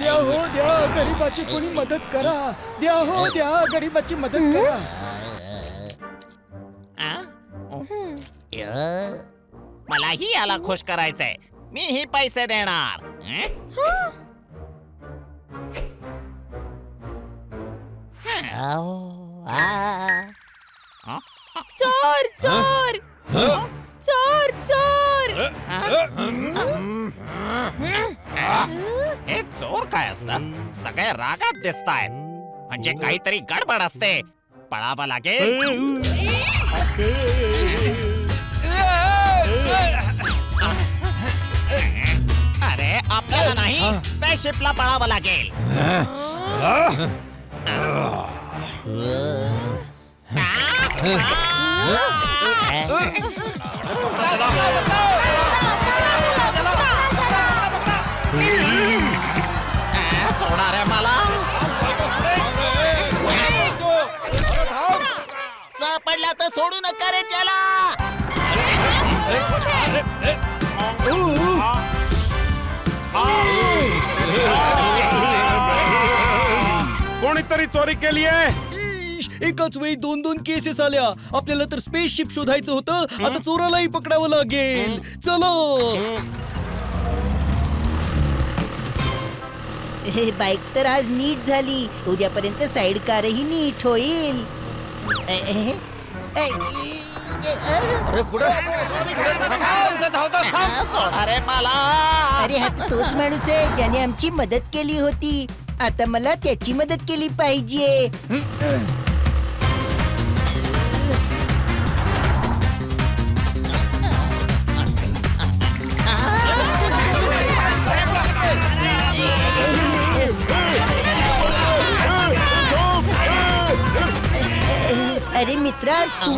द्या हो द्या, गरीबाची कोणी मदत करा. द्या हो द्या, गरीबाची मदत करा. मलाही याला खुश करायचंय. मीही पैसे देणार. चोर चोर चोर चोर. हे चोर काय असतात? सगळे रागात दिसतायत. म्हणजे काहीतरी गडबड असते. पळावं लागेल. अरे आपल्याला नाही, स्पेसशिपला पळावं लागेल. सोडा रे मला. सापडला तर सोडू नका रे त्याला. कोणीतरी चोरी केली आहे. एकाच वेळी 2-2 केसेस आल्या. आपल्याला तर स्पेसशिप शोधायचं होतं. आता चोरालाही पकडावं लागेल. चलो. बाईक तर आज नीट झाली. उद्यापर्यंत साईड कारही नीट होईल. सोडा रे मला. अरे हा तोच माणूस आहे ज्याने आमची मदत केली होती. आता मला त्याची मदत केली पाहिजे. अरे मित्रा तू.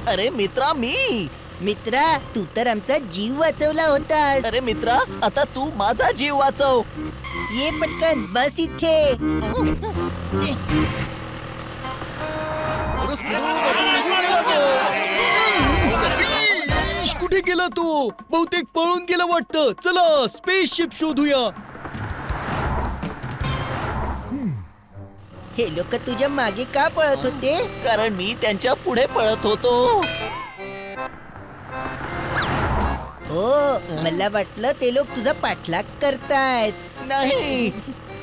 अरे मित्रा मी. मित्रा तू तर आमचा जीव वाचवला होतास. अरे मित्रा आता तू माझा जीव वाचव. ये पटकन बस इथे. कुठे गेला तो? बहुतेक पळून गेला वाटतं. चला स्पेसशिप शोधूया. हे लोक तुझ्या मागे का पळत होते? कारण मी त्यांच्या पुढे पळत होतो. हो मला वाटलं ते लोक तुझा पाठलाग करतायत. नाही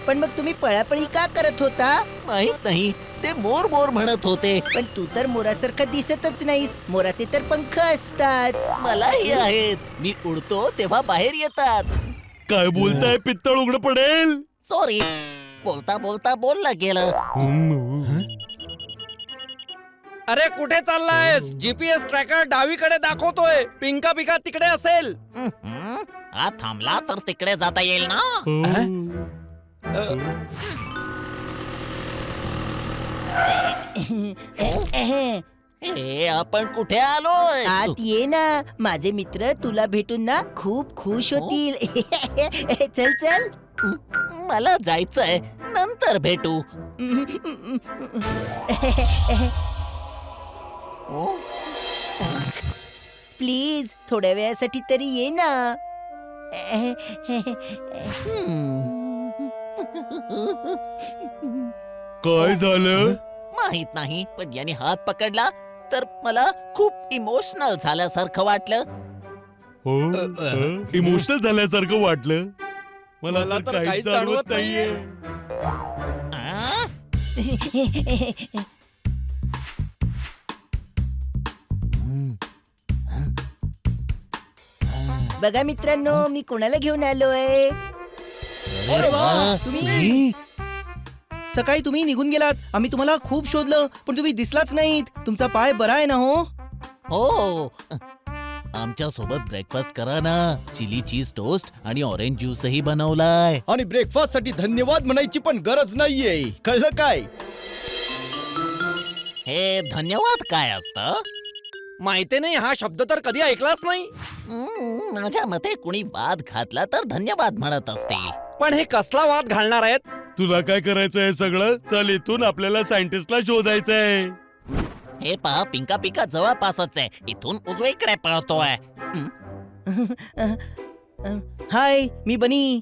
पण मग तुम्ही पळापळी का करत होता? माहित नाही. ते मोर मोर म्हणत होते. पण तू तर मोरासारखा दिसतच नाहीस. मोराचे तर पंख असतात. मलाही आहेत. मी उडतो तेव्हा बाहेर येतात. काय बोलताय? पित्तळ उघड पडेल. सॉरी. बोलता बोलता बोलला गेलं. अरे कुठे चाललायस? जीपीएस ट्रॅकर डावीकडे दाखवतोय. पिंका पिका तिकडे असेल. हा थांबला तर तिकडे जाता येईल ना. हे आपण कुठे आलोय? आत ये ना. माझे मित्र तुला भेटून ना खूप खुश होतील. चल चल. मला जायचंय. नंतर भेटू. प्लीज थोड्या वेळासाठी तरी ये ना. काय झालं? माहित नाही. पण याने हात पकडला तर मला खूप इमोशनल झाल्यासारखं वाटलं. हो इमोशनल झाल्यासारखं वाटलं. मला तर काहीच जाणवत नाहीये. बघा मित्रांनो मी कोणाला घेऊन आलोय. तुम्ही सकाळी तुम्ही निघून गेलात. आम्ही तुम्हाला खूप शोधलं पण तुम्ही दिसलाच नाहीत. तुमचा पाय बरा आहे ना? हो हो. आमच्या सोबत ब्रेकफास्ट करा ना. चिली चीज टोस्ट आणि ऑरेंज ज्यूसही बनवलाय. आणि ब्रेकफास्ट साठी धन्यवाद म्हणायची पण गरज नाहीये. कळलं काय? हे धन्यवाद काय असतं? माहिती नाही. हा शब्द तर कधी ऐकलाच नाही. माझ्या मते कुणी वाद घातला तर धन्यवाद म्हणत असतील. पण हे कसला वाद घालणार आहेत? तुला काय करायचंय सगळं? चल इथून आपल्याला सायंटिस्टला शोधायचंय. हे पहा पिंका पिका जवळपासच आहे. इथून उजवीकडे पळतोय. हाय, मी बनी.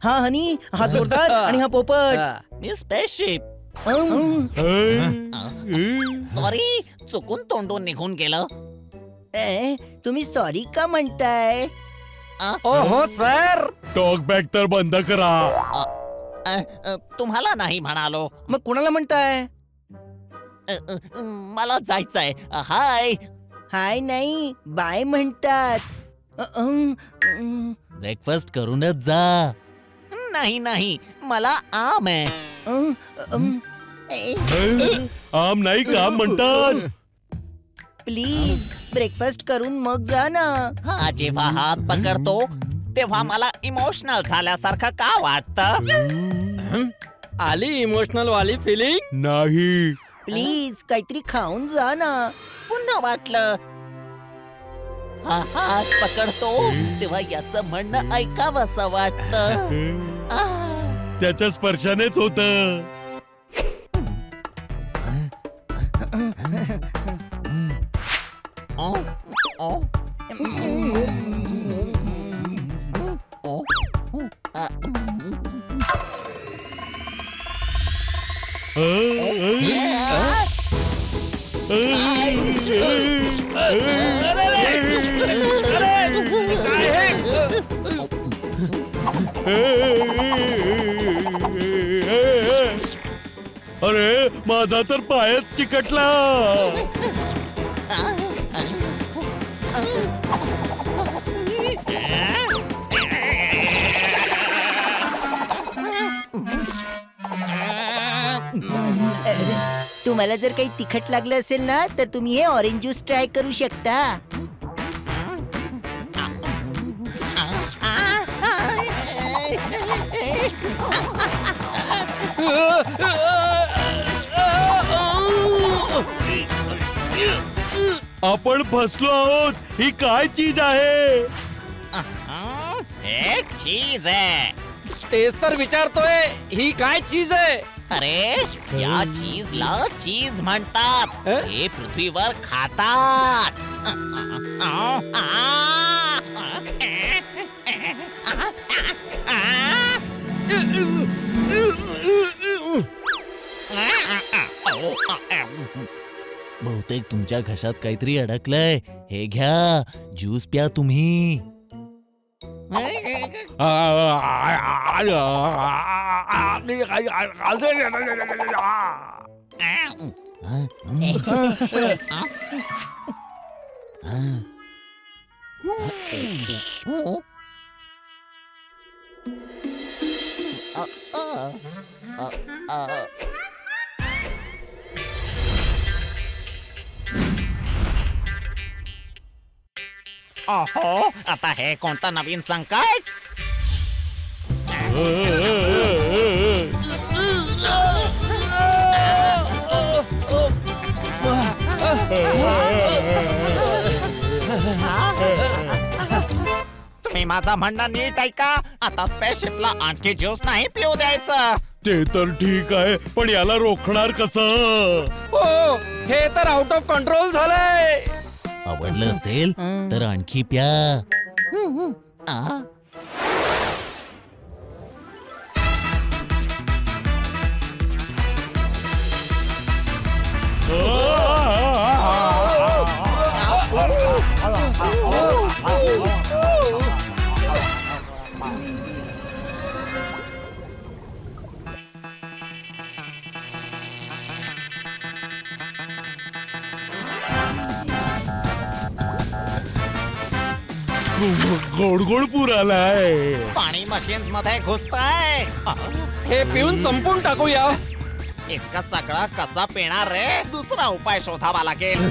हा हनी, हा जोरदार आणि हा पोपट. मी स्पेसशिप. सॉरी, चुकून तोंडून निघून गेलं. तुम्ही सॉरी का म्हणताय? हो सर. टॉक बॅक तर बंद करा. तुम्हाला नाही म्हणालो. मग कोणाला म्हणताय? मला जायचंय. हाय. हाय नाही, बाय म्हणतात. ब्रेकफास्ट करूनच जा. नाही, मला आम आहे. आम नाही काम म्हणतात. प्लीज ब्रेकफास्ट करून मग जा ना. हा, जेव्हा हात पकडतो तेव्हा मला इमोशनल झाल्यासारखं का वाटतं? आली इमोशनल वाली फिलिंग. नाही. प्लीज काहीतरी खाऊन जा ना. पुन्हा वाटलं. हा हात पकडतो तेव्हा याचं म्हणणं ऐकावंसं वाटतं. त्याच्या स्पर्शानेच होत. अरे माझा तर पायच चिकटला. तुम्हाला जर काही तिखट लागलं असेल ना तर तुम्ही हे ऑरेंज ज्यूस ट्राय करू शकता. आपण फसलो आहोत. ही काय चीज आहे? एक चीज आहे. तेच तर विचारतोय, ही काय चीज आहे? अरे, या चीजला चीज म्हणतात. हे पृथ्वीवर खातात. बहुतेक तुमच्या घशात काहीतरी अडकलंय. हे घ्या, ज्यूस प्या तुम्ही. अहो, आता हे कोणतं नवीन संकट? तुम्ही माझं म्हणणं नीट ऐका. आता स्पेसशिपला आणखी ज्यूस नाही पिऊ द्यायचं. ते तर ठीक आहे, पण याला रोखणार कसं? हो, हे तर आउट ऑफ कंट्रोल झालंय. आवडलं असेल तर आणखी प्या. गोड गोड पूर आलाय. पाणी मशीन्स मध्ये घुसतंय. हे पिऊन संपून टाकूया. इतकं सगळं कसं पिणार रे? दुसरा उपाय शोधावा लागेल.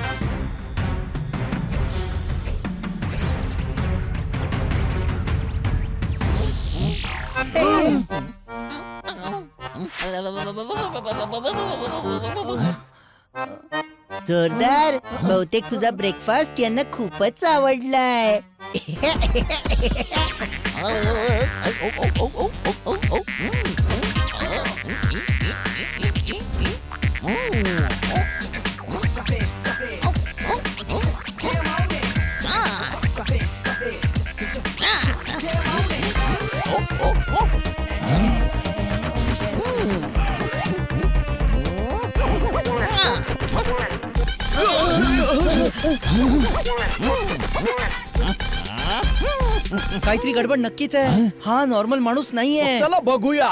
जोरदार. बहुतेक तुझा ब्रेकफास्ट यांना खूपच आवडलाय. काहीतरी गडबड नक्कीच आहे. हा नॉर्मल माणूस नाहीये. चला बघूया.